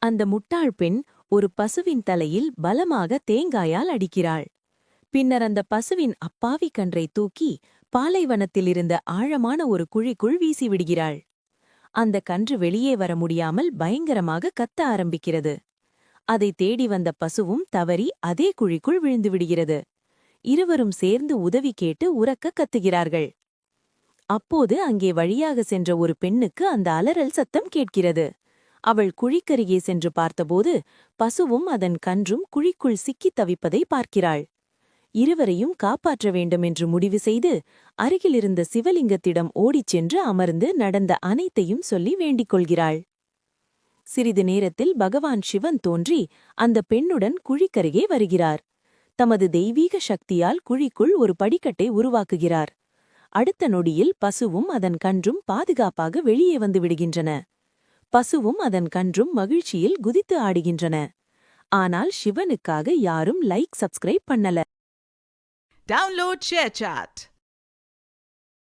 அந்த முட்டாள் பெண் ஒரு பசுவின் தலையில் பலமாக தேங்காயால் அடிக்கிறாள். பின்னர் அந்த பசுவின் அப்பாவி கன்றை தூக்கி பாலைவனத்திலிருந்த ஆழமான ஒரு குழிக்குள் வீசிவிடுகிறாள். அந்த கன்று வெளியே வர முடியாமல் பயங்கரமாக கத்த ஆரம்பிக்கிறது. அதை தேடி வந்த பசுவும் தவறி அதே குழிக்குள் விழுந்து விடுகிறது. இருவரும் சேர்ந்து உதவி கேட்டு உரக்க கத்துகிறார்கள். அப்போது அங்கே வழியாக சென்ற ஒரு பெண்ணுக்கு அந்த அலறல் சத்தம் கேட்கிறது. அவள் குழிக்கருகே சென்று பார்த்தபோது பசுவும் அதன் கன்றும் குழிக்குள் சிக்கித் தவிப்பதை பார்க்கிறாள். இருவரையும் காப்பாற்ற வேண்டும் என்று முடிவு செய்து அருகிலிருந்த சிவலிங்கத்திடம் ஓடிச் சென்று அமர்ந்து நடந்த அனைத்தையும் சொல்லி வேண்டிக் கொள்கிறாள். சிறிது நேரத்தில் பகவான் சிவன் தோன்றி அந்த பெண்ணுடன் குழிக்கருகே வருகிறார். தமது தெய்வீக சக்தியால் குழிக்குள் ஒரு படிக்கட்டை உருவாக்குகிறார். அடுத்த நொடியில் பசுவும் அதன் கன்றும் பாதுகாப்பாக வெளியே வந்து விடுகின்றன. பசுவும் அதன் கன்றும் மகிழ்ச்சியில் குதித்து ஆடுகின்றன. ஆனால் சிவனுக்காக யாரும் லைக் சப்ஸ்கிரைப் பண்ணல. Download ShareChat.